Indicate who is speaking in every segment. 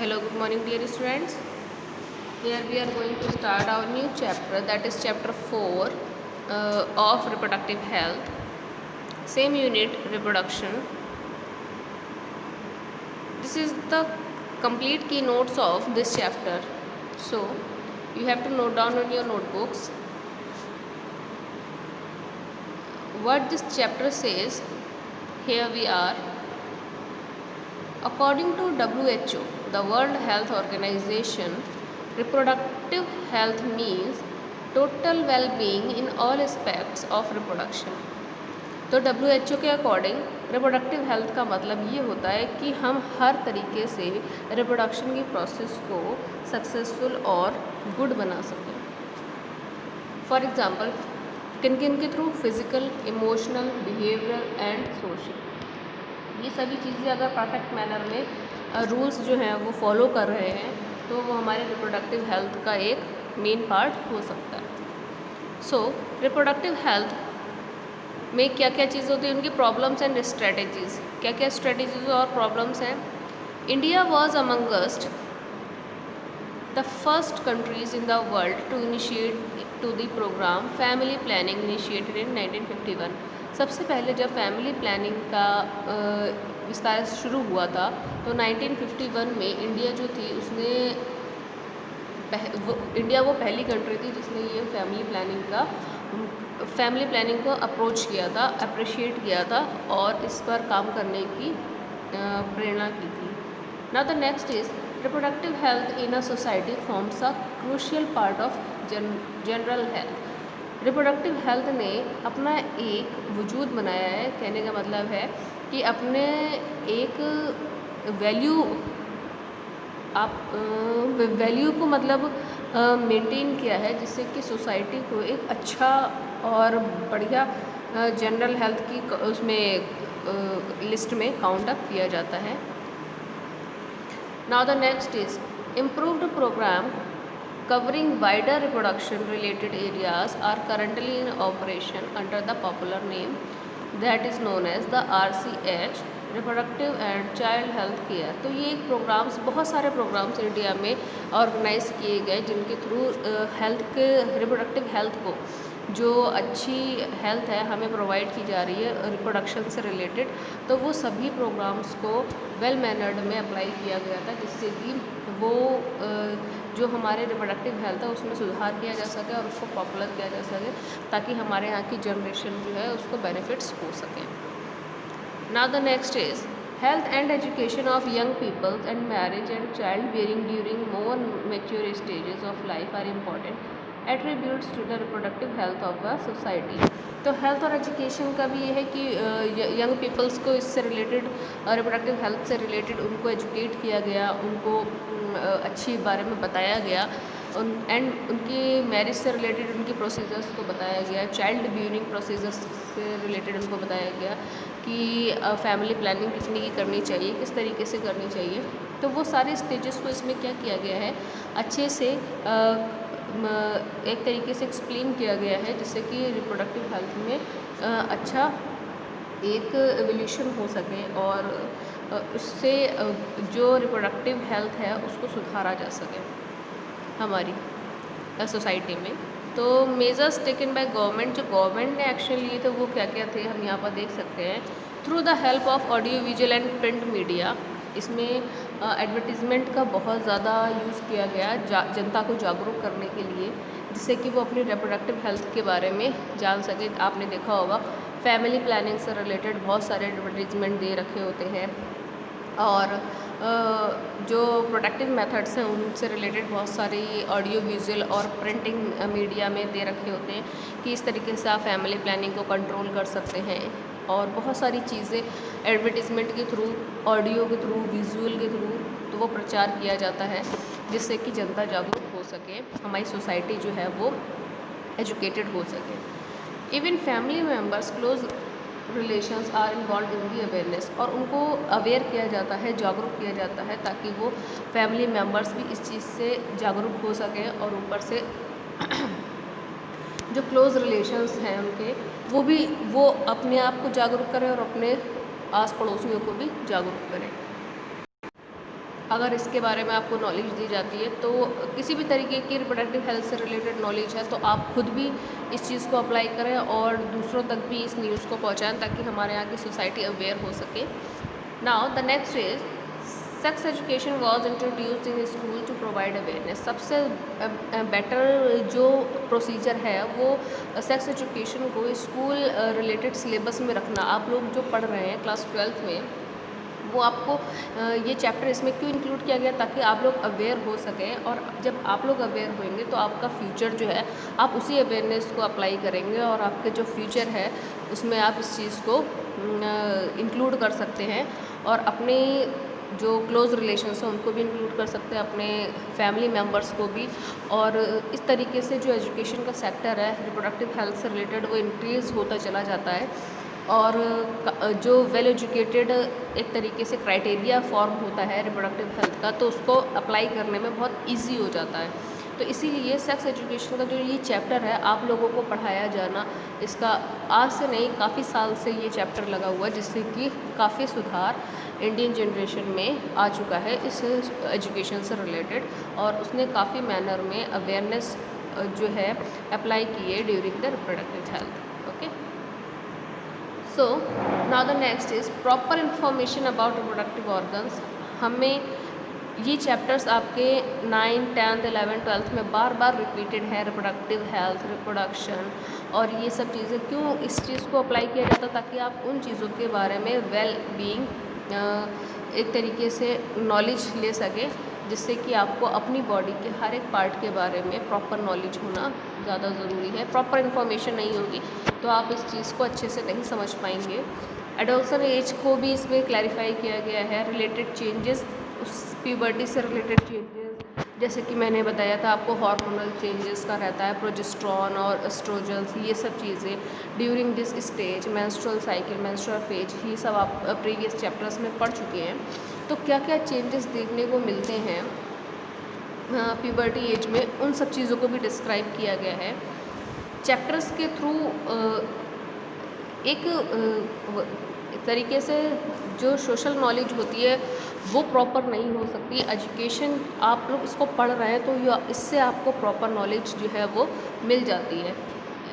Speaker 1: Hello, good morning, dear students. Here we are going to start our new chapter, that is chapter 4 of reproductive health. Same unit, reproduction. This is the complete keynotes of this chapter. So, you have to note down on your notebooks what this chapter says. Here we are. According to WHO, the World Health Organization, reproductive health means total well-being in all aspects of reproduction. तो WHO के according reproductive health का मतलब ये होता है कि हम हर तरीके से रिप्रोडक्शन की प्रोसेस को सक्सेसफुल और गुड बना सकें. फॉर एग्ज़ाम्पल, किन किन के through? Physical, emotional, behavioural and social. ये सभी चीज़ें अगर परफेक्ट मैनर में रूल्स जो हैं वो फॉलो कर रहे हैं तो वो हमारे रिप्रोडक्टिव हेल्थ का एक मेन पार्ट हो सकता है. सो रिप्रोडक्टिव हेल्थ में क्या क्या चीज़ होती है, उनकी प्रॉब्लम्स एंड स्ट्रेटजीज़. क्या क्या स्ट्रेटजीज और प्रॉब्लम्स हैं? India was amongst the first countries in the world to initiate to the program family planning initiated in 1951. सबसे पहले जब फैमिली प्लानिंग का विस्तार शुरू हुआ था तो 1951 में इंडिया जो थी उसने इंडिया वो पहली कंट्री थी जिसने ये फैमिली प्लानिंग को अप्रोच किया था, अप्रिशिएट किया था और इस पर काम करने की प्रेरणा की थी. Now the next is reproductive health in a society forms a crucial part of general health. Reproductive health ने अपना एक वजूद बनाया है. कहने का मतलब है कि अपने एक वैल्यू को मतलब मेंटेन किया है जिससे कि सोसाइटी को एक अच्छा और बढ़िया जनरल हेल्थ की उसमें लिस्ट में काउंट अप किया जाता है. Now the next is improved program covering wider reproduction related areas are currently in operation under the popular name that is known as the RCH, reproductive and child health care. तो ये एक programmes, बहुत सारे programmes India में organise किए गए जिनके through health के रिप्रोडक्टिव हेल्थ को जो अच्छी हेल्थ है हमें प्रोवाइड की जा रही है रिप्रोडक्शन से रिलेटेड, तो वो सभी प्रोग्राम्स को वेल मैनर्ड में अप्लाई किया गया था जिससे कि वो जो हमारे रिप्रोडक्टिव हेल्थ है उसमें सुधार किया जा सके और उसको पॉपुलर किया जा सके ताकि हमारे यहाँ की जनरेशन जो है उसको बेनिफिट्स हो सकें. Now the next is health and education of young peoples and marriage and child bearing during more mature stages of life are important attributes to the reproductive health of the society. तो health और education का भी ये है कि young peoples को इससे related reproductive health से रिलेटेड उनको एजुकेट किया गया, उनको अच्छी बारे में बताया गया एंड उनकी मैरिज से रिलेटेड उनकी प्रोसीजर्स को बताया गया, चाइल्ड बियरिंग प्रोसीजर्स से रिलेटेड उनको बताया गया कि फैमिली प्लानिंग कितनी की करनी चाहिए, किस तरीके से करनी चाहिए. तो वो सारे स्टेजेस को इसमें क्या किया गया है, अच्छे से एक तरीके से एक्सप्लेन किया गया है जिससे कि रिप्रोडक्टिव हेल्थ में अच्छा एक एवोल्यूशन हो सके और उससे जो रिप्रोडक्टिव हेल्थ है उसको सुधारा जा सके हमारी सोसाइटी में. तो मेजर्स टेकन बाय गवर्नमेंट, जो गवर्नमेंट ने एक्शन लिए थे वो क्या क्या थे हम यहाँ पर देख सकते हैं. Through the help of audio visual and print media, इसमें एडवर्टीज़मेंट का बहुत ज़्यादा यूज़ किया गया जनता को जागरूक करने के लिए जिससे कि वो अपनी रिप्रोडक्टिव हेल्थ के बारे में जान सके. आपने देखा होगा फैमिली प्लानिंग से रिलेटेड बहुत सारे एडवर्टीज़मेंट दे रखे होते हैं और जो प्रोटेक्टिव मेथड्स हैं उनसे रिलेटेड बहुत सारी ऑडियो विजुअल और प्रिंटिंग मीडिया में दे रखे होते हैं कि इस तरीके से आप फैमिली प्लानिंग को कंट्रोल कर सकते हैं. और बहुत सारी चीज़ें एडवर्टीज़मेंट के थ्रू, ऑडियो के थ्रू, विजुअल के थ्रू तो वो प्रचार किया जाता है जिससे कि जनता जागरूक हो सके, हमारी सोसाइटी जो है वो एजुकेटेड हो सके. Even family members close relations are involve in the awareness, और उनको अवेयर किया जाता है, जागरूक किया जाता है ताकि वो फैमिली मेम्बर्स भी इस चीज़ से जागरूक हो सकें और ऊपर से जो क्लोज़ रिलेशंस हैं उनके वो अपने आप को जागरूक करें और अपने आस पड़ोसियों को भी जागरूक करें. अगर इसके बारे में आपको नॉलेज दी जाती है, तो किसी भी तरीके की रिप्रोडक्टिव हेल्थ से रिलेटेड नॉलेज है तो आप खुद भी इस चीज़ को अप्लाई करें और दूसरों तक भी इस न्यूज़ को पहुंचाएं, ताकि हमारे यहाँ की सोसाइटी अवेयर हो सके। Now the next is sex education was introduced in school to provide awareness. सबसे बेटर जो प्रोसीजर है वो सेक्स एजुकेशन को स्कूल रिलेटेड सिलेबस में रखना। आप लोग जो पढ़ रहे हैं क्लास 12th में, वो आपको ये चैप्टर इसमें क्यों इंक्लूड किया गया, ताकि आप लोग अवेयर हो सकें। और जब आप लोग अवेयर होंगे तो आपका फ्यूचर जो है, आप उसी अवेयरनेस को अप्लाई करेंगे और आपके जो फ्यूचर है उसमें आप इस चीज़ को इंक्लूड कर सकते हैं और अपने जो क्लोज़ रिलेशंस हैं उनको भी इंक्लूड कर सकते हैं, अपने फैमिली मेम्बर्स को भी। और इस तरीके से जो एजुकेशन का सेक्टर है रिप्रोडक्टिव हेल्थ से रिलेटेड, वो इंक्रीज़ होता चला जाता है और जो वेल एजुकेटेड एक तरीके से क्राइटेरिया फॉर्म होता है रिप्रोडक्टिव हेल्थ का, तो उसको अप्लाई करने में बहुत इजी हो जाता है। तो इसीलिए सेक्स एजुकेशन का जो ये चैप्टर है आप लोगों को पढ़ाया जाना, इसका आज से नहीं काफ़ी साल से ये चैप्टर लगा हुआ है, जिससे कि काफ़ी सुधार इंडियन जनरेशन में आ चुका है इस एजुकेशन से रिलेटेड, और उसने काफ़ी मैनर में अवेयरनेस जो है अप्लाई की है during the reproductive health. Okay, so now the next is proper information about reproductive organs. हमें ये चैप्टर्स आपके 9, 10th, 11th, 12th में बार बार रिपीटेड है। रिप्रोडक्टिव हेल्थ, रिप्रोडक्शन और ये सब चीज़ें क्यों इस चीज़ को अप्लाई किया जाता है, ताकि आप उन चीज़ों के बारे में वेल बीइंग एक तरीके से नॉलेज ले सकें, जिससे कि आपको अपनी बॉडी के हर एक पार्ट के बारे में प्रॉपर नॉलेज होना ज़्यादा ज़रूरी है। प्रॉपर इन्फॉर्मेशन नहीं होगी तो आप इस चीज़ को अच्छे से नहीं समझ पाएंगे। एडोल्सन एज को भी इसमें क्लैरिफाई किया गया है। रिलेटेड चेंजेस, उस प्यूबर्टी से रिलेटेड चेंजेस, जैसे कि मैंने बताया था आपको हार्मोनल चेंजेस का रहता है, प्रोजेस्टेरॉन और एस्ट्रोजन्स, ये सब चीज़ें during this stage, menstrual cycle, menstrual phase, ये सब आप प्रीवियस चैप्टर्स में पढ़ चुके हैं। तो क्या क्या चेंजेस देखने को मिलते हैं प्यूबर्टी एज में, उन सब चीज़ों को भी डिस्क्राइब किया गया है चैप्टर्स के थ्रू। एक तरीके से जो सोशल नॉलेज होती है वो प्रॉपर नहीं हो सकती। एजुकेशन आप लोग इसको पढ़ रहे हैं तो इससे आपको प्रॉपर नॉलेज जो है वो मिल जाती है।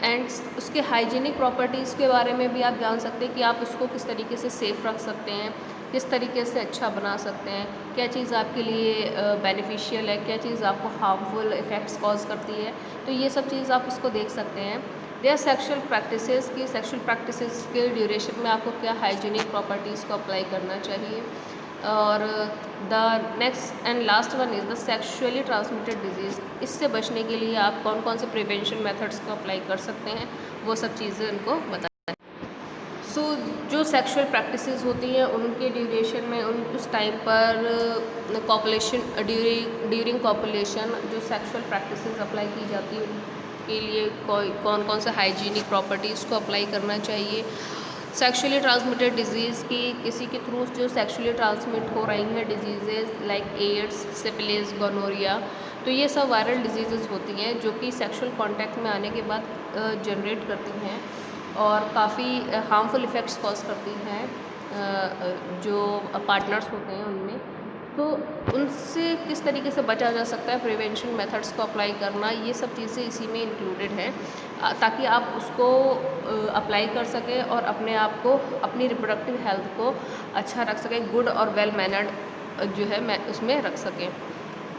Speaker 1: एंड उसके हाइजीनिक प्रॉपर्टीज़ के बारे में भी आप जान सकते हैं कि आप उसको किस तरीके से सेफ़ रख सकते हैं, किस तरीके से अच्छा बना सकते हैं, क्या चीज़ आपके लिए बेनिफिशियल है, क्या चीज़ आपको हार्मफुल इफ़ेक्ट्स कॉज करती है। तो ये सब चीज़ आप उसको देख सकते हैं। देयर सेक्शुअल प्रैक्टिसेस की सेक्शुअल प्रैक्टिसेस के ड्यूरेशन में आपको क्या हाइजीनिक प्रॉपर्टीज़ को अप्लाई करना चाहिए। और the next and last one is the sexually transmitted disease. इससे बचने के लिए आप कौन कौन से प्रिवेंशन मेथड्स को अप्लाई कर सकते हैं, वो सब चीज़ें उनको बताएं। सो जो सेक्सुअल प्रैक्टिसेस होती हैं उनके ड्यूरेशन में उस टाइम पर कॉपुलेशन ड्यूरिंग कॉपुलेशन जो सेक्सुअल प्रैक्टिसेस अप्लाई की जाती है उनके लिए कौन कौन से हाइजीनिक प्रॉपर्टीज़ को अप्लाई करना चाहिए। सेक्सुअली ट्रांसमिटेड डिजीज़ की किसी के थ्रू जो सेक्सुअली ट्रांसमिट हो रही हैं diseases like AIDS, syphilis, gonorrhoea, तो ये सब वायरल डिजीज़ेज़ होती हैं जो कि सेक्सुअल कांटेक्ट में आने के बाद जनरेट करती हैं और काफ़ी हार्मफुल इफ़ेक्ट्स कॉज करती हैं जो पार्टनर्स होते हैं उनमें। तो उनसे किस तरीके से बचा जा सकता है, प्रिवेंशन मेथड्स को अप्लाई करना, ये सब चीज़ें इसी में इंक्लूडेड है ताकि आप उसको अप्लाई कर सकें और अपने आप को, अपनी रिप्रोडक्टिव हेल्थ को अच्छा रख सकें, गुड और वेल मैनर्ड जो है मैं उसमें रख सकें।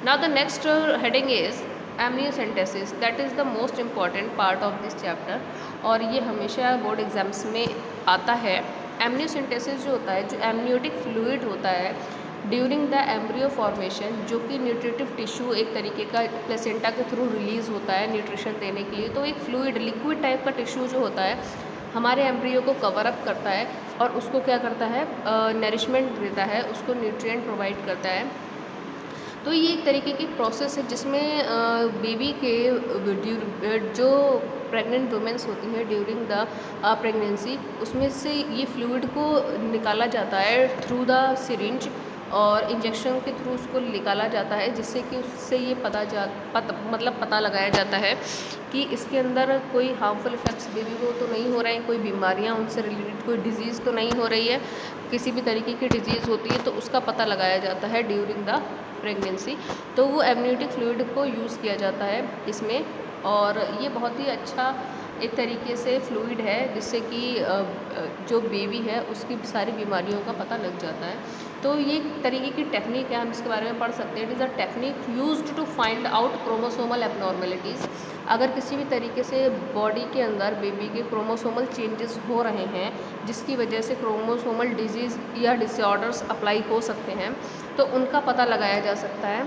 Speaker 1: Now the next heading is amniocentesis, that is the most important part of this chapter और ये हमेशा बोर्ड एग्जाम्स में आता है। एमनियोसेंटेसिस जो होता है, जो एमनियोटिक फ्लूइड होता है ड्यूरिंग द एम्ब्रियो फॉर्मेशन, जो कि न्यूट्रिटिव टिश्यू एक तरीके का प्लेसेंटा के थ्रू रिलीज़ होता है न्यूट्रिशन देने के लिए। तो एक फ्लूइड लिक्विड टाइप का टिश्यू जो होता है हमारे एम्ब्रियो को कवर अप करता है और उसको क्या करता है, नरिशमेंट देता है, उसको न्यूट्रिएंट प्रोवाइड करता है। तो ये एक तरीके की प्रोसेस है जिसमें बेबी के जो प्रेग्नेंट वुमेंस होती हैं ड्यूरिंग द प्रेगनेंसी, उसमें से ये फ्लूइड को निकाला जाता है थ्रू द सिरिंज और इंजेक्शन के थ्रू उसको निकाला जाता है, जिससे कि उससे ये पता लगाया जाता है कि इसके अंदर कोई हार्मफुल इफ़ेक्ट्स बेबी को तो नहीं हो रहे हैं, कोई बीमारियां उनसे रिलेटेड कोई डिज़ीज़ तो नहीं हो रही है। किसी भी तरीके की डिज़ीज़ होती है तो उसका पता लगाया जाता है ड्यूरिंग द प्रेगनेंसी। तो वो एमनियोटिक फ्लूइड को यूज़ किया जाता है इसमें, और ये बहुत ही अच्छा एक तरीके से फ्लूइड है जिससे कि जो बेबी है उसकी सारी बीमारियों का पता लग जाता है। तो ये एक तरीके की टेक्निक है, हम इसके बारे में पढ़ सकते हैं। It is a technique used to find out chromosomal abnormalities. अगर किसी भी तरीके से बॉडी के अंदर बेबी के क्रोमोसोमल चेंजेस हो रहे हैं जिसकी वजह से क्रोमोसोमल डिजीज़ या डिसऑर्डर्स अप्लाई हो सकते हैं, तो उनका पता लगाया जा सकता है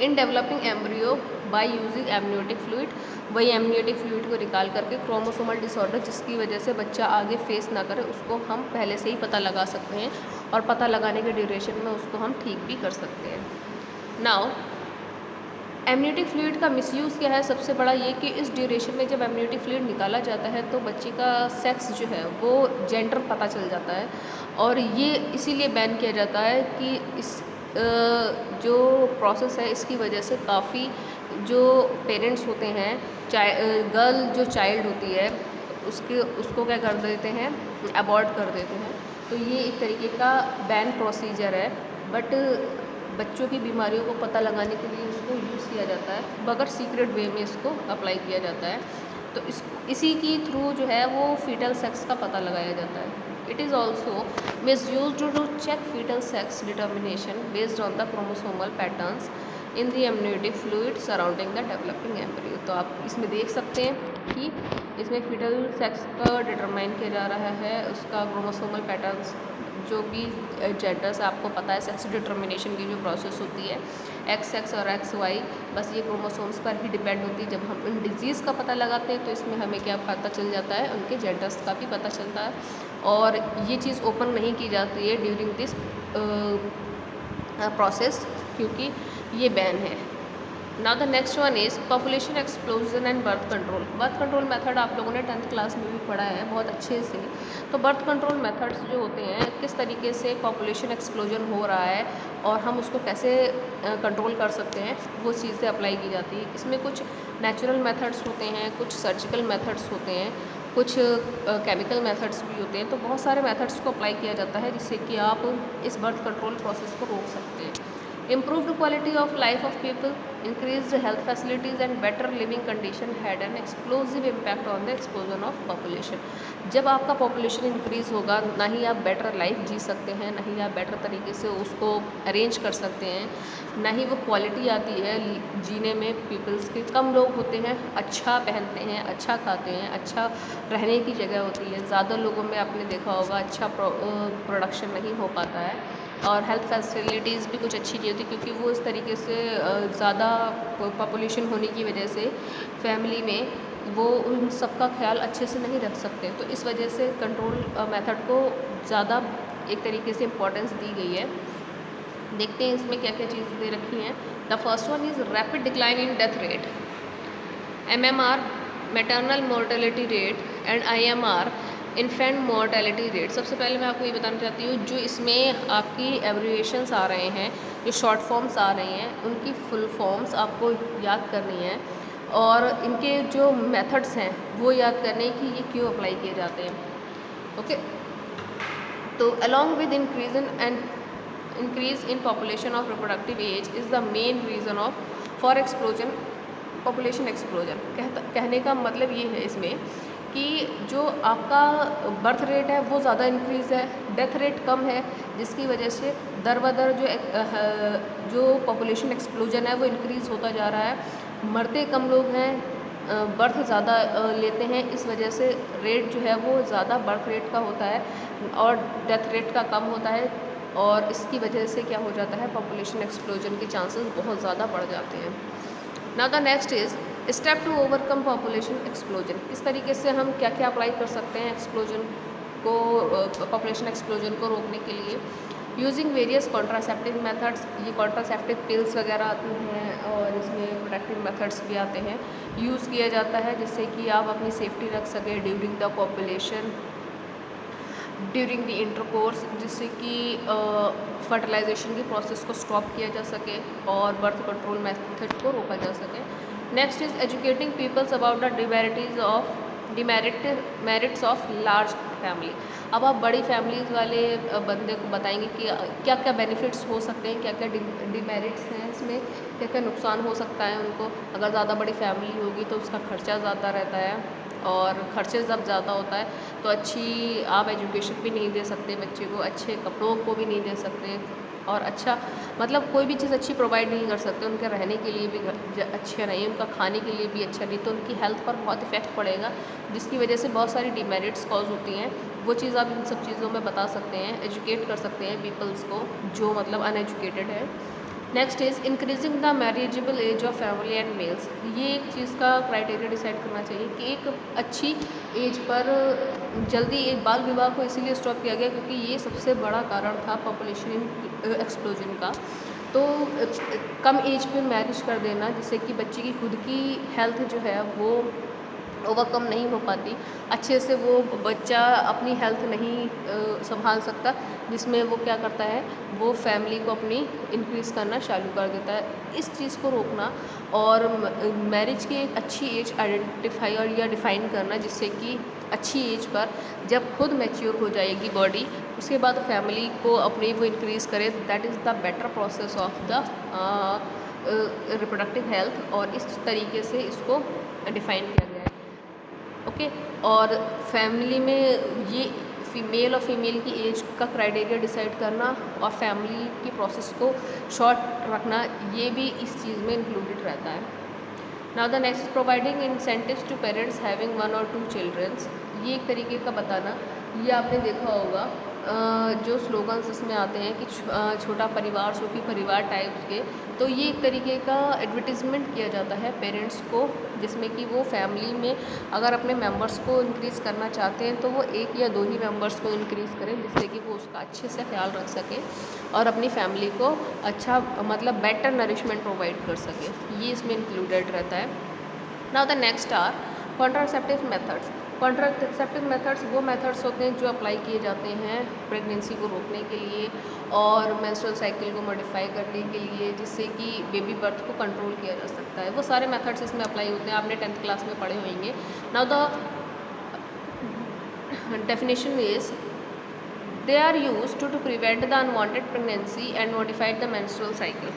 Speaker 1: in developing embryo by using amniotic fluid. वही एमनियोटिक फ्लूइड को निकाल करके क्रोमोसोमल डिसऑर्डर जिसकी वजह से बच्चा आगे फेस ना करे उसको हम पहले से ही पता लगा सकते हैं, और पता लगाने के ड्यूरेशन में उसको हम ठीक भी कर सकते हैं। नाउ एमनियोटिक फ्लूइड का मिसयूज़ क्या है? सबसे बड़ा ये कि इस ड्यूरेशन में जब एमनियोटिक फ्लूइड निकाला जाता है तो बच्चे का सेक्स जो है वो जेंडर पता चल जाता है, और ये इसीलिए बैन किया जाता है कि इस जो प्रोसेस है इसकी वजह से काफ़ी जो पेरेंट्स होते हैं, गर्ल जो चाइल्ड होती है उसको क्या कर देते हैं, अबॉर्ट कर देते हैं। तो ये एक तरीके का बैन प्रोसीजर है, बट बच्चों की बीमारियों को पता लगाने के लिए उसको यूज़ किया जाता है, मगर सीक्रेट वे में इसको अप्लाई किया जाता है। तो इसी की थ्रू जो है वो फीटल सेक्स का पता लगाया जाता है। It is also misused to check fetal sex determination based on the chromosomal patterns in the amniotic fluid surrounding the developing embryo। तो आप इसमें देख सकते हैं कि इसमें फीटल सेक्स का डिटरमाइन किया जा रहा है, उसका क्रोमोसोमल पैटर्न्स जो भी जेंडर्स आपको पता है, सेक्स डिटर्मिनेशन की जो प्रोसेस होती है एक्स एक्स और एक्स वाई, बस ये क्रोमोसोम्स पर ही डिपेंड होती है। जब हम इन डिजीज़ का पता लगाते हैं तो इसमें हमें क्या पता चल जाता है, उनके जेंडर्स का भी पता चलता है, और ये चीज़ ओपन नहीं की जाती है ड्यूरिंग दिस प्रोसेस क्योंकि ये बैन है। Now the next one is population explosion and birth control. Birth control method आप लोगों ने 10th क्लास में भी पढ़ा है बहुत अच्छे से। तो बर्थ कंट्रोल मेथड्स जो होते हैं, किस तरीके से पॉपुलेशन एक्सप्लोजन हो रहा है और हम उसको कैसे कंट्रोल कर सकते हैं, वो चीज़ें अप्लाई की जाती है। इसमें कुछ नेचुरल मेथड्स होते हैं, कुछ सर्जिकल मेथड्स होते हैं, कुछ केमिकल मेथड्स भी होते हैं। तो बहुत सारे मेथड्स को अप्लाई किया जाता है जिससे कि आप इस बर्थ कंट्रोल प्रोसेस को रोक सकते हैं। Improved quality of life of people, increased health facilities and better living condition had an explosive impact on the explosion of population। जब आपका पॉपुलेशन इंक्रीज़ होगा, ना ही आप बेटर लाइफ जी सकते हैं, ना ही आप बेटर तरीके से उसको अरेंज कर सकते हैं, ना ही वो क्वालिटी आती है जीने में। पीपल्स के कम लोग होते हैं, अच्छा पहनते हैं, अच्छा खाते हैं, अच्छा रहने की जगह होती है। ज़्यादा लोगों में आपने देखा होगा अच्छा प्रोडक्शन नहीं हो पाता है, और हेल्थ फैसिलिटीज़ भी कुछ अच्छी नहीं होती क्योंकि वो इस तरीके से ज़्यादा पॉपुलेशन होने की वजह से फैमिली में वो उन सब का ख्याल अच्छे से नहीं रख सकते। तो इस वजह से कंट्रोल मेथड को ज़्यादा एक तरीके से इम्पोर्टेंस दी गई है। देखते हैं इसमें क्या क्या चीज़ें दे रखी हैं। The first one is rapid decline in death rate, MMR maternal mortality rate and IMR infant mortality rate. सबसे पहले मैं आपको ये बताना चाहती हूँ, जो इसमें आपकी एब्रिविएशंस आ रहे हैं, जो शॉर्ट फॉर्म्स आ रही हैं, उनकी फुल फॉर्म्स आपको याद करनी है, और इनके जो मेथड्स हैं वो याद करने कि ये क्यों अप्लाई किए जाते हैं। ओके, तो along with increase in population of reproductive age is the main reason of for explosion population explosion. कहने का मतलब ये है इसमें कि जो आपका बर्थ रेट है वो ज़्यादा इंक्रीज़ है, डेथ रेट कम है, जिसकी वजह से दर बदर जो पॉपुलेशन एक्सप्लोजन है वो इंक्रीज़ होता जा रहा है। मरते कम लोग हैं, बर्थ ज़्यादा लेते हैं, इस वजह से रेट जो है वो ज़्यादा बर्थ रेट का होता है और डेथ रेट का कम होता है, और इसकी वजह से क्या हो जाता है, पॉपुलेशन एक्सप्लोजन के चांसेस बहुत ज़्यादा बढ़ जाते हैं। Now the next is step to overcome population explosion. किस तरीके से हम क्या क्या अप्लाई कर सकते हैं एक्सप्लोजन को, पॉपुलेशन एक्सप्लोजन को रोकने के लिए। यूजिंग वेरियस कॉन्ट्रासेप्टिव मेथड्स, ये कॉन्ट्रासेप्टिव पिल्स वगैरह आती हैं और इसमें प्रोटेक्टिव मेथड्स भी आते हैं, यूज़ किया जाता है जिससे कि आप अपनी सेफ्टी रख सकें during the population during the intercourse, जिससे कि फर्टिलाइजेशन की प्रोसेस को स्टॉप किया जा सके और बर्थ कंट्रोल मेथड को रोका जा सके। Next is educating peoples about the demerits of merits of large family. अब आप बड़ी फैमिलीज वाले बंदे को बताएंगे कि क्या क्या बेनिफिट्स हो सकते हैं, क्या क्या डिमेरिट्स हैं, इसमें क्या क्या नुकसान हो सकता है उनको। अगर ज़्यादा बड़ी फैमिली होगी तो उसका खर्चा ज़्यादा रहता है, और खर्चे जब ज़्यादा होता है तो अच्छी आप एजुकेशन भी नहीं दे सकते बच्चे को, अच्छे कपड़ों को भी नहीं दे सकते, और अच्छा मतलब कोई भी चीज़ अच्छी प्रोवाइड नहीं कर सकते। उनके रहने के लिए भी अच्छे नहीं, उनका खाने के लिए भी अच्छा नहीं, तो उनकी हेल्थ पर बहुत इफ़ेक्ट पड़ेगा, जिसकी वजह से बहुत सारी डिमेरिट्स कॉज होती हैं। वो चीज़ आप इन सब चीज़ों में बता सकते हैं, एजुकेट कर सकते हैं पीपल्स को जो मतलब अनएजुकेटेड है। Next is increasing the marriageable age of family and males. ये एक चीज़ का क्राइटेरिया डिसाइड करना चाहिए कि एक अच्छी एज पर जल्दी एक बाल विवाह को इसीलिए स्टॉप किया गया क्योंकि ये सबसे बड़ा कारण था पॉपुलेशन एक्सप्लोजन का। तो कम एज पे मैरिज कर देना, जिससे कि बच्चे की खुद की हेल्थ जो है वो ओवरकम नहीं हो पाती, अच्छे से वो बच्चा अपनी हेल्थ नहीं संभाल सकता, जिसमें वो क्या करता है, वो फैमिली को अपनी इंक्रीज़ करना चालू कर देता है। इस चीज़ को रोकना और मैरिज की एक अच्छी एज आइडेंटिफाई और या डिफ़ाइन करना, जिससे कि अच्छी एज पर जब खुद मैच्योर हो जाएगी बॉडी, उसके बाद फैमिली को अपनी वो इंक्रीज़ करे, that is the better process of the reproductive health, और इस तरीके से इसको डिफ़ाइन किया गया है। ओके और फैमिली में ये फीमेल और फीमेल की एज का क्राइटेरिया डिसाइड करना और फैमिली की प्रोसेस को शॉर्ट रखना, ये भी इस चीज़ में इंक्लूडेड रहता है। Now the next providing incentives to parents having 1 और 2 चिल्ड्रंस। ये एक तरीके का बताना, ये आपने देखा होगा जो स्लोगन्स इसमें आते हैं कि छोटा परिवार सुखी परिवार टाइप के, तो ये एक तरीके का एडवर्टीज़मेंट किया जाता है पेरेंट्स को, जिसमें कि वो फैमिली में अगर अपने मेंबर्स को इंक्रीज़ करना चाहते हैं तो वो 1 या 2 ही मेंबर्स को इंक्रीज़ करें, जिससे कि वो उसका अच्छे से ख्याल रख सकें और अपनी फैमिली को अच्छा मतलब बेटर नरिशमेंट प्रोवाइड कर सके। ये इसमें इंक्लूडेड रहता है। Now the next are contraceptive methods. Contraceptive methods वो मेथड्स होते हैं जो अप्लाई किए जाते हैं प्रेगनेंसी को रोकने के लिए और मेंस्ट्रुअल साइकिल को मॉडिफाई करने के लिए, जिससे कि बेबी बर्थ को कंट्रोल किया जा सकता है। वो सारे मेथड्स इसमें अप्लाई होते हैं, आपने 10th क्लास में पढ़े होंगे। Now the definition is they are used to prevent the unwanted pregnancy and modify the menstrual cycle.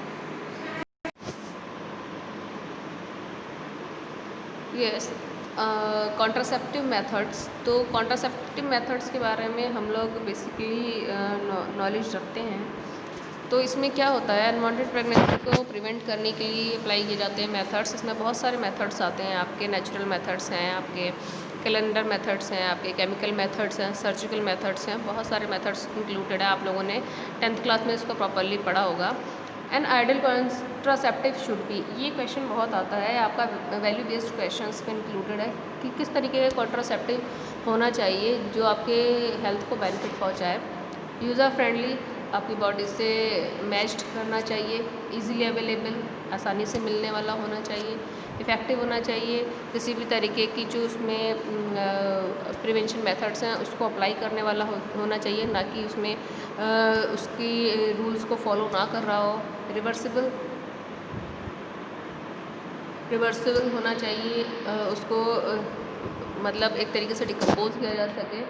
Speaker 1: Yes, contraceptive methods. तो कॉन्ट्रासेप्टिव मेथड्स के बारे में हम लोग बेसिकली नॉलेज रखते हैं। तो इसमें क्या होता है, अनवांटेड प्रेगनेंसी को प्रिवेंट करने के लिए अप्लाई किए जाते हैं मेथड्स। इसमें बहुत सारे मेथड्स आते हैं, आपके नेचुरल मेथड्स हैं, आपके कैलेंडर मेथड्स हैं, आपके केमिकल मेथड्स हैं, सर्जिकल मेथड्स हैं, बहुत सारे मेथड्स इंक्लूडेड है। आप लोगों ने 10th क्लास में इसको प्रॉपरली पढ़ा होगा। An ideal contraceptive should be, ये क्वेश्चन बहुत आता है, आपका वैल्यू बेस्ड क्वेश्चंस में इंक्लूडेड है कि किस तरीके का कॉन्ट्रासेप्टिव होना चाहिए जो आपके हेल्थ को बेनिफिट पहुँचाए। यूज़र फ्रेंडली, आपकी बॉडी से मैच्ड करना चाहिए, इजीली अवेलेबल, आसानी से मिलने वाला होना चाहिए, इफ़ेक्टिव होना चाहिए, किसी भी तरीके की जो उसमें प्रिवेंशन मेथड्स हैं उसको अप्लाई करने वाला होना चाहिए, ना कि उसमें उसकी रूल्स को फॉलो ना कर रहा हो। रिवर्सिबल होना चाहिए, उसको मतलब एक तरीके से डिकम्पोज किया जा सके।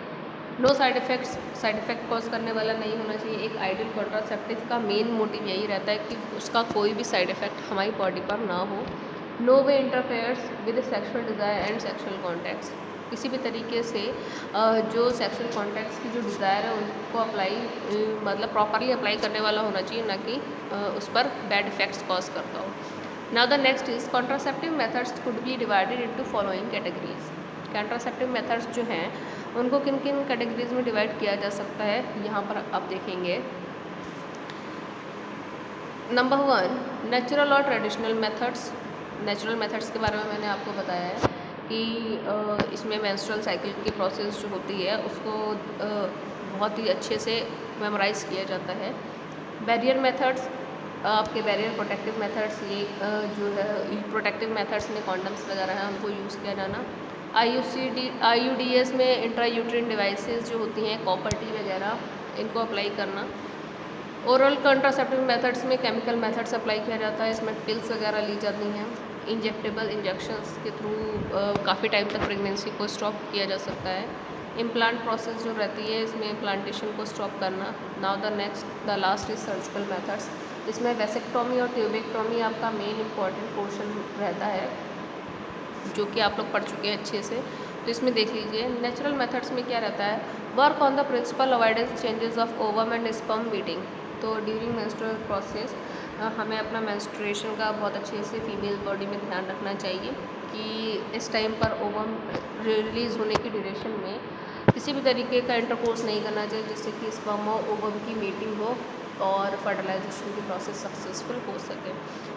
Speaker 1: नो साइड इफ़ेक्ट कॉज करने वाला नहीं होना चाहिए। एक आइडियल कॉन्ट्रासेप्टिव का मेन मोटिव यही रहता है कि उसका कोई भी साइड इफ़ेक्ट हमारी बॉडी पर ना हो। No way interferes with sexual desire and sexual contacts, किसी भी तरीके से जो सेक्सुअल कॉन्टैक्ट्स की जो डिज़ायर है उनको मतलब प्रॉपरली अप्लाई करने वाला होना चाहिए, ना कि उस पर बैड इफ़ेक्ट्स कॉज करता हो। Now the next is contraceptive methods could be divided into following categories. Contraceptive methods जो हैं उनको किन किन कैटेगरीज में डिवाइड किया जा सकता है, यहाँ पर आप देखेंगे। नंबर 1, नेचुरल और ट्रेडिशनल मेथड्स। नेचुरल मेथड्स के बारे में मैंने आपको बताया है कि इसमें मेंस्ट्रुअल साइकिल की प्रोसेस जो होती है उसको बहुत ही अच्छे से मेमोराइज़ किया जाता है। बैरियर मेथड्स, आपके बैरियर प्रोटेक्टिव मेथड्स, ये जो है प्रोटेक्टिव मेथड्स में कॉन्डम्स वगैरह हैं उनको यूज़ किया जाना। IUDs में इंट्रायूट्रिन डिवाइसेस जो होती हैं, कॉपर टी वगैरह, इनको अप्लाई करना। ओरल कंट्रासेप्टिव मेथड्स में केमिकल मेथड्स अप्लाई किया जाता है, इसमें पिल्स वगैरह ली जाती हैं। इंजेक्टेबल इंजेक्शंस के थ्रू काफ़ी टाइम तक प्रेगनेंसी को स्टॉप किया जा सकता है। इम्प्लांट प्रोसेस जो रहती है, इसमें इम्प्लांटेशन को स्टॉप करना। Now the last is surgical methods. इसमें वेसेक्टोमी और ट्यूबेक्टोमी आपका मेन इंपॉर्टेंट पोर्शन रहता है, जो कि आप लोग पढ़ चुके हैं अच्छे से। तो इसमें देख लीजिए, नेचुरल मेथड्स में क्या रहता है, work on the principle avoidance chances of ovum and sperm meeting. तो ड्यूरिंग मेंस्ट्रुअल प्रोसेस हमें अपना मेंस्ट्रुएशन का बहुत अच्छे से फीमेल बॉडी में ध्यान रखना चाहिए कि इस टाइम पर ओवम रिलीज़ होने की ड्यूरेशन में किसी भी तरीके का इंटरकोर्स नहीं करना चाहिए, जिससे कि स्पर्म और ओवम की मीटिंग हो और फर्टिलाइजेशन की प्रोसेस सक्सेसफुल हो सके।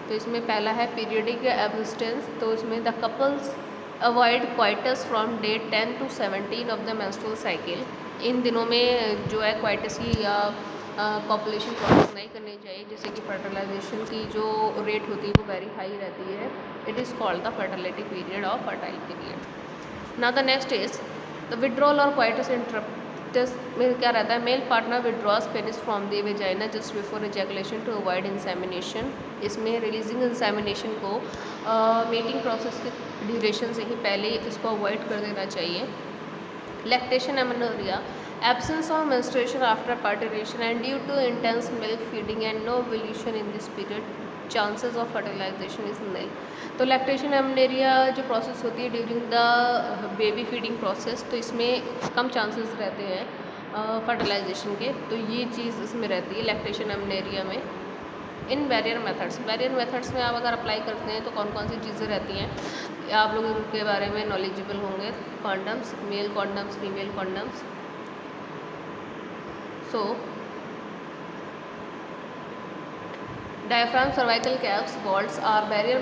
Speaker 1: तो इसमें पहला है पीरियडिक एब्स्टेंस। तो इसमें the couples avoid coitus from day 10 to 17 of the menstrual cycle. इन दिनों में जो है क्वाइटस की या पॉपुलेशन प्रोसेस नहीं करनी चाहिए, जिससे कि फर्टिलाइजेशन की जो रेट होती है वो वेरी हाई रहती है। It is called the fertility period और fertile period. Now the next is the withdrawal और क्वाइटस इंटरप्टस में क्या रहता है, male partner withdraws penis from the vagina just before ejaculation to avoid insemination. इसमें releasing insemination को mating process के duration से ही पहले इसको अवॉइड कर देना चाहिए। Lactation amenorrhea, absence of menstruation after parturition and due to intense milk feeding and no ovulation in this period, chances of fertilization is nil। तो लैक्टेशन एमेनोरिया जो प्रोसेस होती है during the baby feeding process, तो इसमें कम chances रहते हैं fertilisation के। तो ये चीज़ इसमें रहती है लैक्टेशन एमेनोरिया में। इन बैरियर मेथड्स में आप अगर अप्लाई करते हैं तो कौन कौन सी चीज़ें रहती हैं, आप लोग इनके बारे में नॉलेजेबल होंगे। Condoms, male condoms, female condoms. So, diaphragm cervical caps valves are barrier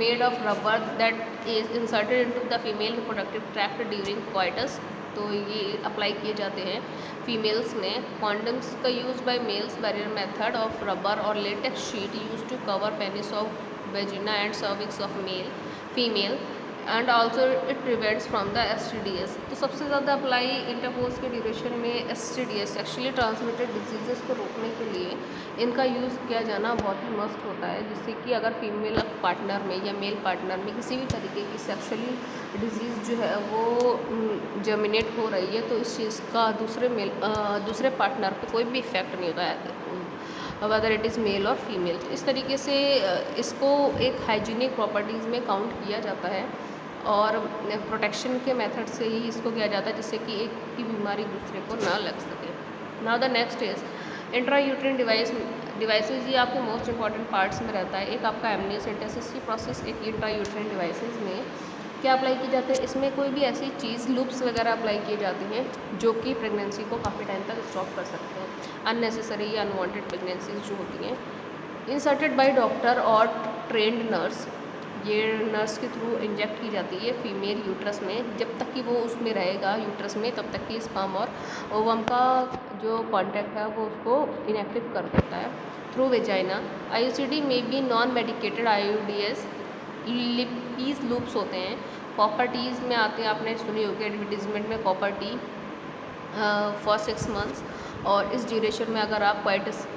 Speaker 1: made of rubber that is inserted into the female reproductive tract during coitus। तो ये अप्लाई किए जाते हैं फीमेल्स में। कॉन्डम्स का use by males, barrier method of rubber और latex sheet use to cover penis of vagina and cervix of female and also it prevents from the STDs। तो सबसे ज़्यादा अप्लाई इंटरकोर्स के ड्यूरेशन में STDs, sexually transmitted disease को रोकने के लिए इनका यूज़ किया जाना बहुत ही मस्त होता है, जिससे कि अगर फीमेल पार्टनर में या मेल पार्टनर में किसी भी तरीके की सेक्शुअली डिजीज़ जो है वो जर्मिनेट हो रही है, तो इस चीज़ का दूसरे पार्टनर पे कोई भी इफ़ेक्ट नहीं होता है, वेदर इट इज़ मेल और फीमेल। इस तरीके से इसको एक हाइजीनिक प्रॉपर्टीज़ में काउंट किया जाता है और प्रोटेक्शन के मेथड से ही इसको किया जाता है, जिससे कि एक की बीमारी दूसरे को ना लग सके। Now the next is intrauterine devices. ये आपके मोस्ट इंपॉर्टेंट पार्ट्स में रहता है। एक आपका एमनियोसेंटेसिस की प्रोसेस, एक इंट्रायूट्रिन डिवाइसेस में क्या अप्लाई की जाती है, इसमें कोई भी ऐसी चीज़ लूप्स वगैरह अप्लाई की जाती हैं जो कि प्रेगनेंसी को काफ़ी टाइम तक स्टॉप कर सकते हैं, अननेसेसरी या अनवांटेड प्रेगनेंसीज जो होती हैं। इंसर्टेड बाय डॉक्टर और ट्रेंड नर्स, ये नर्स के थ्रू इंजेक्ट की जाती है फीमेल यूट्रस में। जब तक कि वो उसमें रहेगा यूट्रस में, तब तक कि स्पर्म और ओवम का जो कांटेक्ट है वो उसको इनएक्टिव कर देता है। थ्रू वेजाइना, IUCD में भी नॉन मेडिकेटेड IUDs लिपीज लूप्स होते हैं। कॉपर टीज में आते हैं, आपने सुनी होगी एडवर्टीजमेंट में, कॉपर टी फॉर 6 months। और इस ड्यूरेशन में अगर आप क्वाइटस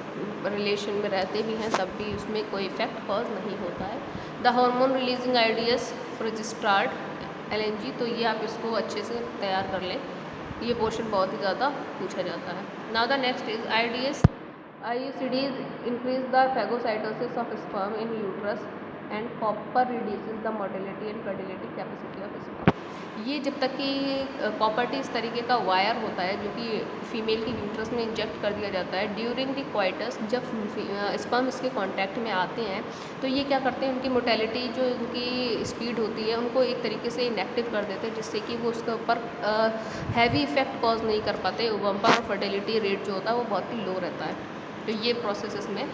Speaker 1: रिलेशन में रहते भी हैं तब भी उसमें कोई इफेक्ट कॉज नहीं होता है। The hormone releasing IUDs registered LNG, तो ये आप इसको अच्छे से तैयार कर लें, ये पोर्शन बहुत ही ज़्यादा पूछा जाता है। Now the next is IUCDs increase the phagocytosis of sperm in uterus and copper reduces the motility and fertility capacity of sperm. ये जब तक कि कॉपर टी इस तरीके का वायर होता है जो कि फीमेल की यूट्रस में इंजेक्ट कर दिया जाता है ड्यूरिंग द क्वाइटस, जब स्पर्म इसके कांटेक्ट में आते हैं तो ये क्या करते हैं, उनकी मोटेलिटी जो उनकी स्पीड होती है उनको एक तरीके से इनएक्टिव कर देते हैं, जिससे कि वो उसके ऊपर हैवी इफेक्ट कॉज नहीं कर पाते ओवम पर, और फर्टिलिटी रेट जो होता है वो बहुत ही लो रहता है। तो ये प्रोसेस इसमें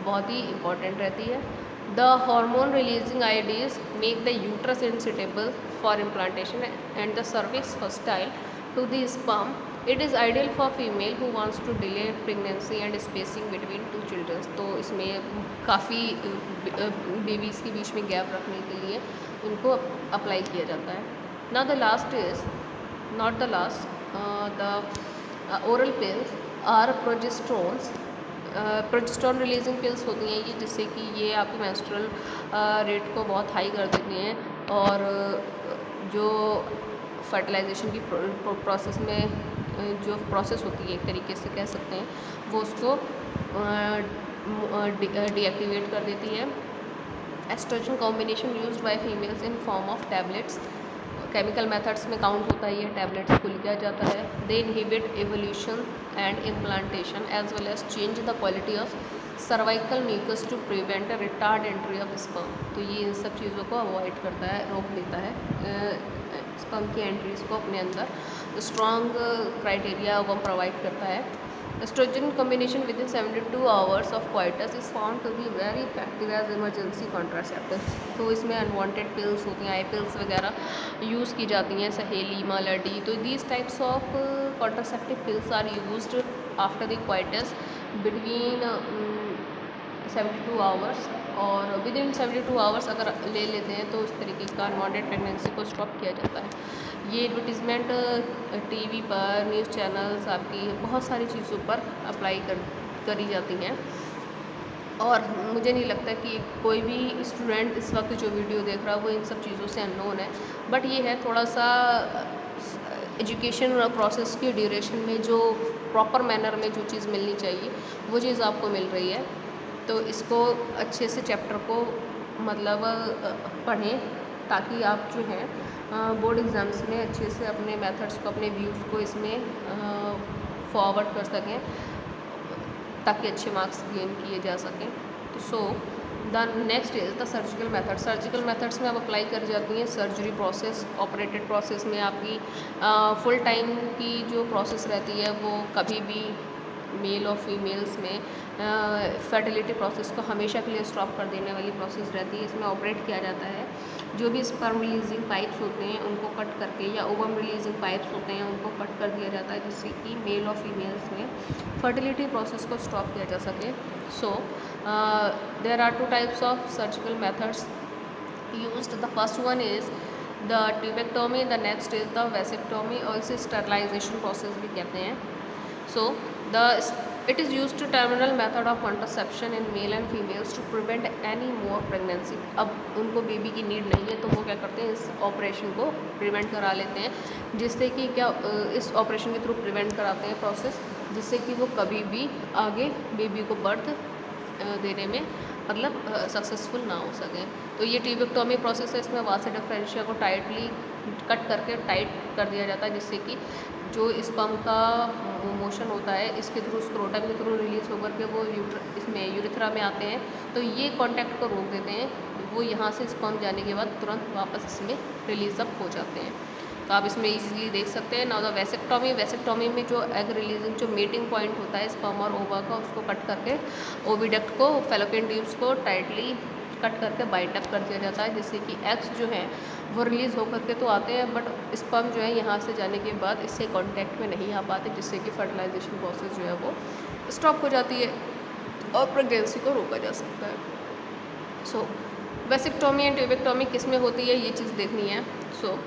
Speaker 1: बहुत ही इंपॉर्टेंट रहती है। The hormone releasing IUDs make the uterus unsuitable for implantation and the cervix hostile to the sperm. It is ideal for female who wants to delay pregnancy and spacing between two children। तो इसमें काफ़ी babies के बीच में gap रखने के लिए इनको apply किया जाता है। Now the last is not the last, the oral pills are progesterones. Progesterone releasing pills होती हैं ये, जिससे कि ये आपके मेंस्ट्रुअल रेट को बहुत हाई कर देती हैं और जो फर्टिलाइजेशन की प्रोसेस में जो प्रोसेस होती है एक तरीके से कह सकते हैं, वो उसको डीएक्टिवेट कर देती है। Oestrogen combination used by females in form of tablets, chemical methods में काउंट होता है ये, टैबलेट्स को लिया जाता है। They inhibit evolution and implantation as well as change the quality of cervical mucus to prevent retard entry of sperm. तो ये इन सब चीज़ों को अवॉइड करता है, रोक देता है स्पर्म की एंट्रीज को अपने अंदर। स्ट्रॉन्ग क्राइटेरिया वो प्रोवाइड करता है। Oestrogen combination within 72 hours of coitus is found to be very effective as emergency contraceptive. तो इसमें अनवांटेड पिल्स होती हैं, आई पिल्स वगैरह यूज़ की जाती हैं, सहेली, मालाडी। तो these types of contraceptive pills are used after the coitus between 72 hours, और विद इन 72 आवर्स अगर ले लेते हैं तो उस तरीके का अनवांटेड प्रेगनेंसी को स्टॉप किया जाता है। ये एडवर्टीज़मेंट टीवी पर, न्यूज़ चैनल्स, आपकी बहुत सारी चीज़ों पर अप्लाई करी जाती हैं। और मुझे नहीं लगता कि कोई भी स्टूडेंट इस वक्त जो वीडियो देख रहा है वो इन सब चीज़ों से अननोन है। बट ये है थोड़ा सा एजुकेशन प्रोसेस की ड्यूरेशन में जो प्रॉपर मैनर में जो चीज़ मिलनी चाहिए वो चीज़ आपको मिल रही है। तो इसको अच्छे से चैप्टर को मतलब पढ़ें, ताकि आप जो है बोर्ड एग्ज़ाम्स में अच्छे से अपने मेथड्स को, अपने व्यूज़ को इसमें फॉरवर्ड कर सकें, ताकि अच्छे मार्क्स गेन किए जा सकें। तो so the next is the surgical method. Surgical methods में अब अप्लाई कर जाती हैं सर्जरी प्रोसेस। ऑपरेटेड प्रोसेस में आपकी फुल टाइम की जो प्रोसेस रहती है वो कभी भी मेल और फीमेल्स में फर्टिलिटी प्रोसेस को हमेशा के लिए स्टॉप कर देने वाली प्रोसेस रहती है। इसमें ऑपरेट किया जाता है, जो भी स्पर्म रिलीजिंग पाइप्स होते हैं उनको कट करके, या ओवम रिलीजिंग पाइप्स होते हैं उनको कट कर दिया जाता है, जिससे कि मेल और फीमेल्स में फर्टिलिटी प्रोसेस को स्टॉप किया जा सके। So there are 2 types of surgical methods used. The first one is the tubectomy, the next is the vasectomy, और इसे स्टरलाइजेशन प्रोसेस भी कहते हैं। So it is used to terminal method of contraception in male and females to prevent any more pregnancy. अब उनको baby की need नहीं है तो वो क्या करते हैं, इस ऑपरेशन को प्रिवेंट करा लेते हैं, जिससे कि क्या इस ऑपरेशन के थ्रू प्रिवेंट कराते हैं प्रोसेस, जिससे कि वो कभी भी आगे बेबी को बर्थ देने में मतलब सक्सेसफुल ना हो सके। तो ये ट्यूबेक्टोमी प्रोसेस है, इसमें वासा डिफरेंशिया को टाइटली कट करके टाइट कर दिया जाता है, जिससे कि जो स्पर्म का मोशन होता है इसके थ्रू, स्क्रोटम के थ्रू रिलीज होकर के वो इसमें यूरेथ्रा में आते हैं। तो ये कॉन्टैक्ट को रोक देते हैं, वो यहाँ से स्पर्म जाने के बाद तुरंत वापस इसमें रिलीज अप हो जाते हैं। तो आप इसमें इजीली देख सकते हैं। नाउ द वेसेक्टोमी, वेसेक्टोमी में जो एग रिलीजिंग जो मीटिंग पॉइंट होता है स्पर्म और ओवा का, उसको कट करके ओविडक्ट को, फैलोपियन ट्यूब्स को टाइटली कट करके बाइंड अप कर दिया जाता है, जिससे कि एग्स जो हैं वो रिलीज़ होकर के तो आते हैं, बट स्पर्म जो है यहाँ से जाने के बाद इससे कांटेक्ट में नहीं आ पाते, जिससे कि फर्टिलाइजेशन प्रोसेस जो है वो स्टॉप हो जाती है और प्रेगनेंसी को रोका जा सकता है। सो वेसेक्टोमी एंड ट्यूबेक्टोमी किस में होती है ये चीज़ देखनी है। So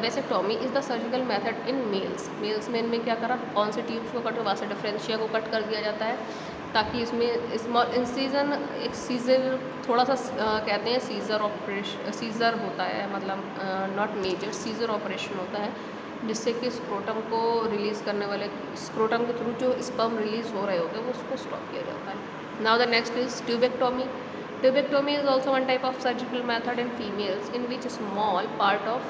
Speaker 1: vasectomy is the surgical method in males में इनमें क्या करा, कौन से ट्यूब्स को कट, वासा डिफरेंशिया को कट कर दिया जाता है, ताकि इसमें स्मॉल इंसिजन, एक सीजर थोड़ा सा कहते हैं सीजर ऑपरेशन, सीजर होता है, मतलब नॉट मेजर, सीजर ऑपरेशन होता है, जिससे कि स्क्रोटम को रिलीज़ करने वाले, स्क्रोटम के थ्रू जो स्पर्म रिलीज़ हो रहे होते हैं वो उसको स्टॉप किया जाता है। Now the next is tubectomy. Tubectomy is also one type of surgical method in females in which small part of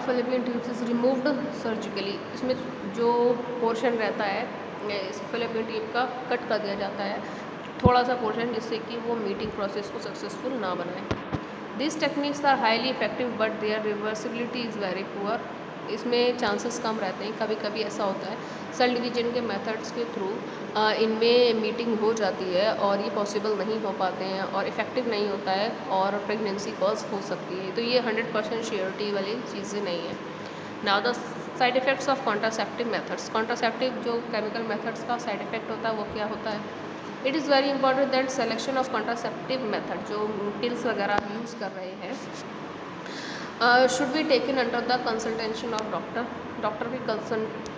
Speaker 1: fallopian tubes is removed surgically. इसमें जो पोर्शन रहता है इस fallopian ट्यूब का कट कर दिया जाता है, थोड़ा सा पोर्शन, जिससे कि वो मीटिंग प्रोसेस को सक्सेसफुल ना बनाए। These techniques are highly effective but their reversibility is very poor. इसमें चांसेस कम रहते हैं, कभी कभी ऐसा होता है सेल डिवीजन के मेथड्स के थ्रू इनमें मीटिंग हो जाती है और ये पॉसिबल नहीं हो पाते हैं और इफ़ेक्टिव नहीं होता है और प्रेगनेंसी कॉज हो सकती है। तो ये 100% श्योरिटी वाली चीज़ें नहीं है। Now the side effects of contraceptive methods. Contraceptive जो केमिकल मेथड्स का साइड इफ़ेक्ट होता है वो क्या होता है? It is very important that selection of contraceptive method, जो पिल्स वगैरह यूज़ कर रहे हैं, should be taken under the consultation of doctor. Doctor भी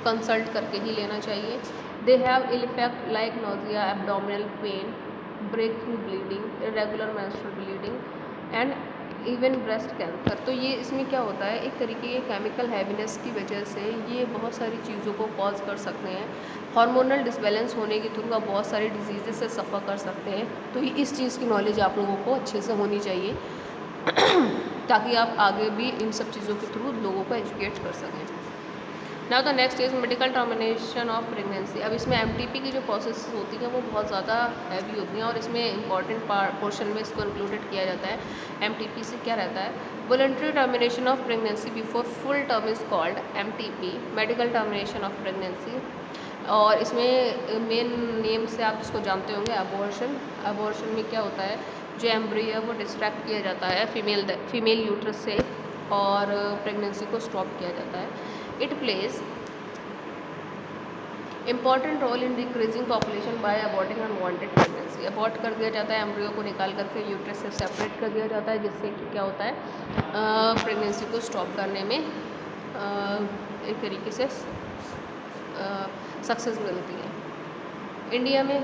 Speaker 1: कंसल्ट करके ही लेना चाहिए। They have ill effect like nausea, abdominal pain, breakthrough bleeding, irregular menstrual bleeding and even breast cancer. तो ये इसमें क्या होता है, एक तरीके के केमिकल हैवीनेस की वजह से ये बहुत सारी चीज़ों को कॉज कर सकते हैं। हार्मोनल डिसबैलेंस होने के थ्रू आप बहुत सारी डिजीज़ से सफ़र कर सकते हैं। तो इस चीज़ की नॉलेज आप लोगों को अच्छे से होनी चाहिए ताकि आप आगे भी इन सब चीज़ों के थ्रू लोगों को एजुकेट कर सकें। Now the next is medical termination of pregnancy. अब इसमें एमटीपी की जो प्रोसेस होती है वो बहुत ज़्यादा हैवी होती हैं और इसमें इंपॉर्टेंट पोर्शन में इसको इंक्लूडेड किया जाता है। एमटीपी से क्या रहता है, voluntary termination of pregnancy before full term is called MTP, medical termination of pregnancy. और इसमें मेन नेम से आप इसको जानते होंगे, अबॉर्शन। अबॉर्शन में क्या होता है, जो एम्ब्रियो है वो डिस्ट्रैक्ट किया जाता है फीमेल यूट्रस से और प्रेगनेंसी को स्टॉप किया जाता है। It plays important role in decreasing population by aborting unwanted pregnancy. Abort कर दिया जाता है, एम्ब्रियो को निकाल करके यूट्रस से सेपरेट कर दिया जाता है, जिससे कि क्या होता है, प्रेगनेंसी को स्टॉप करने में एक तरीके से सक्सेस मिलती है। इंडिया में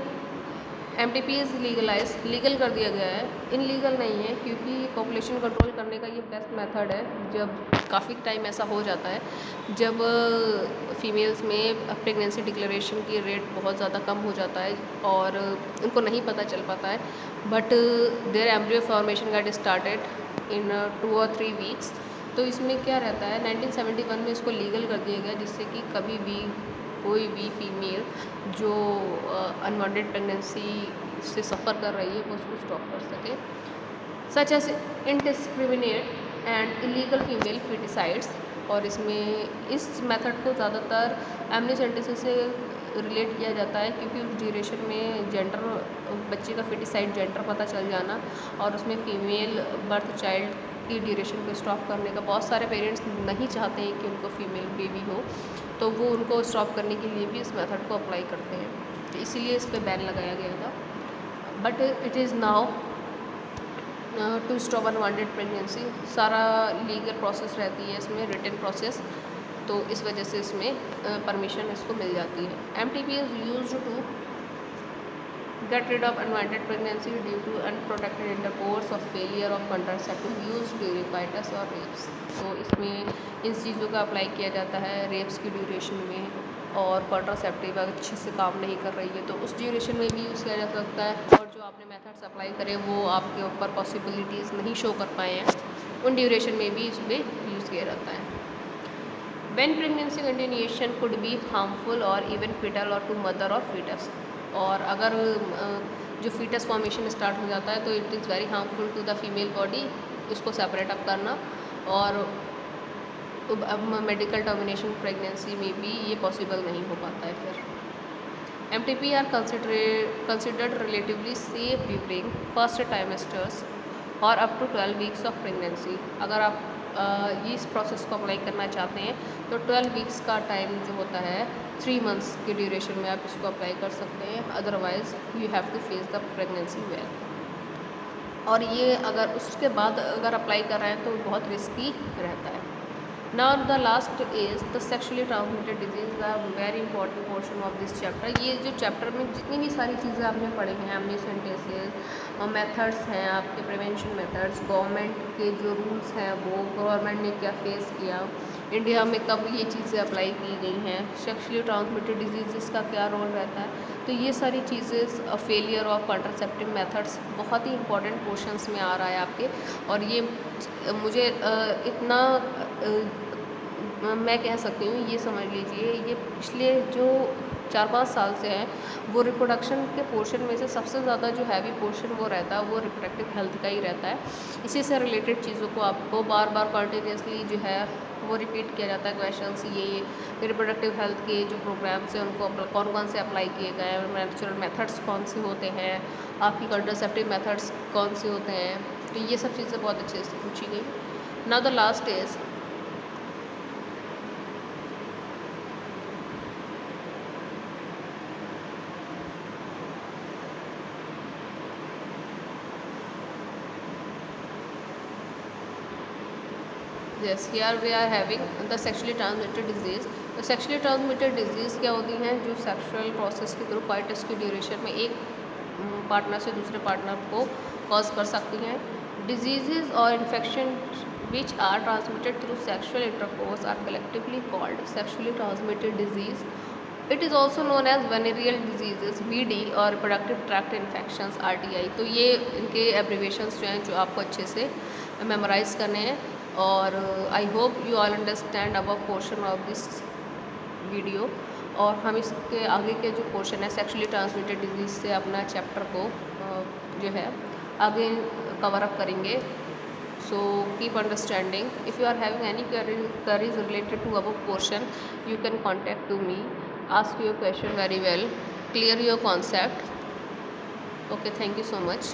Speaker 1: एमटीपी इज़ लीगल कर दिया गया है, इनलीगल नहीं है, क्योंकि पॉपुलेशन कंट्रोल करने का ये बेस्ट मेथड है। जब काफ़ी टाइम ऐसा हो जाता है जब फीमेल्स में प्रेगनेंसी डिक्लेरेशन की रेट बहुत ज़्यादा कम हो जाता है और उनको नहीं पता चल पाता है, but there embryo formation got started in 2 और 3 वीक्स। तो इसमें क्या रहता है, 1971 में इसको लीगल कर दिया गया, जिससे कि कभी भी कोई भी फीमेल जो अनवांटेड प्रेगनेंसी से सफ़र कर रही है वो उसको स्टॉप कर सके। Such as indiscriminate and illegal female foeticides. और इसमें इस मेथड को ज़्यादातर एमनिसेंटिसिस से रिलेट किया जाता है, क्योंकि उस ड्यूरेशन में जेंडर, बच्चे का फीटिसाइड जेंडर पता चल जाना और उसमें फ़ीमेल बर्थ चाइल्ड की ड्यूरेशन को स्टॉप करने का, बहुत सारे पेरेंट्स नहीं चाहते हैं कि उनको फीमेल बेबी हो, तो वो उनको स्टॉप करने के लिए भी इस मेथड को अप्लाई करते हैं। तो इसीलिए इस पर बैन लगाया गया था। But it is now to stop unwanted pregnancy. सारा लीगल प्रोसेस रहती है इसमें, रिटन प्रोसेस, तो इस वजह से इसमें परमिशन इसको मिल जाती है। MTP is used to get rid of unwanted pregnancy due to unprotected intercourse or failure of contraceptive use during coitus or rapes। तो इसमें इन चीज़ों का अप्लाई किया जाता है रेप्स की ड्यूरेशन में, और कॉन्ट्रासेप्टिव अच्छे से काम नहीं कर रही है तो उस ड्यूरेशन में भी यूज़ किया जा सकता है। और जो आपने मेथड्स अप्लाई करे वो आपके ऊपर पॉसिबिलिटीज़ नहीं शो कर पाए हैं, उन ड्यूरेशन में भी इसमें यूज़ किया जाता है। When pregnancy continuation could be harmful or even fatal or to mother or fetus। और अगर जो फीटस फॉर्मेशन स्टार्ट हो जाता है तो it is very harmful to the female body, इसको सेपरेट अप करना। और अब मेडिकल टर्मिनेशन प्रेगनेंसी में भी ये पॉसिबल नहीं हो पाता है। फिर MTP are considered relatively safe during first trimesters और up to 12 weeks of pregnancy. अगर आप ये इस प्रोसेस को अप्लाई करना चाहते हैं तो 12 वीक्स का टाइम जो होता है 3 मंथ्स की ड्यूरेशन में आप इसको अप्लाई कर सकते हैं, otherwise you have to face the pregnancy well. और ये अगर उसके बाद अगर अप्लाई कर रहे हैं तो बहुत रिस्की रहता है। Now the last is the sexually transmitted disease, the very important portion of this chapter. ये जो चैप्टर में जितनी भी सारी चीज़ें आपने पढ़ी हैं, एमनिसेंटिसिस और मेथड्स हैं आपके प्रिवेंशन मेथड्स, गवर्नमेंट के जो रूल्स हैं वो गवर्नमेंट ने क्या फेस किया, इंडिया में कब ये चीज़ें अप्लाई की गई हैं, सेक्शुअली ट्रांसमिटेड डिजीज़ का क्या रोल रहता है, तो ये सारी चीज़ें फेलियर ऑफ कॉन्ट्रासेप्टिव मेथड्स बहुत ही इंपॉर्टेंट पोर्शंस में आ रहा है आपके। और ये मुझे इतना मैं कह सकती हूँ, ये समझ लीजिए ये पिछले जो 4-5 साल से है वो रिप्रोडक्शन के पोर्शन में से सबसे ज़्यादा जो हैवी पोर्शन वो रहता है वो रिप्रोडक्टिव हेल्थ का ही रहता है। इसी से रिलेटेड चीज़ों को आपको बार बार कंटिन्यूसली जो है वो रिपीट किया जाता है क्वेश्चंस। ये रिप्रोडक्टिव हेल्थ के जो प्रोग्राम्स हैं उनको कौन कौन से अप्लाई किए गए हैं, नेचुरल मेथड्स कौन से होते हैं, आपकी कॉन्ट्रासेप्टिव मेथड्स कौन से होते हैं, तो ये सब चीज़ें बहुत अच्छे से पूछी गई। Now the last is Yes, here we are having the sexually transmitted disease. तो sexually transmitted disease क्या होती हैं, जो सेक्सुअल प्रोसेस के थ्रू कोइटस की ड्यूरेशन में एक पार्टनर से दूसरे पार्टनर को कॉज कर सकती हैं. Diseases or infections which are transmitted through sexual intercourse are collectively called sexually transmitted disease. It is also known as venereal diseases, VD, और reproductive tract infections, RTI. तो ये इनके एब्रीवेशंस जो हैं, जो आपको अच्छे से मेमोराइज करने हैं. और I hope you all understand above portion of this video. और हम इसके आगे के जो पोर्शन है सेक्सुअली ट्रांसमिटेड डिजीज़ से अपना चैप्टर को जो है आगे कवर अप करेंगे. So keep understanding. If you are having any queries related to above portion, you can contact to me. Ask your question very well. Clear your concept. Okay, thank you so much.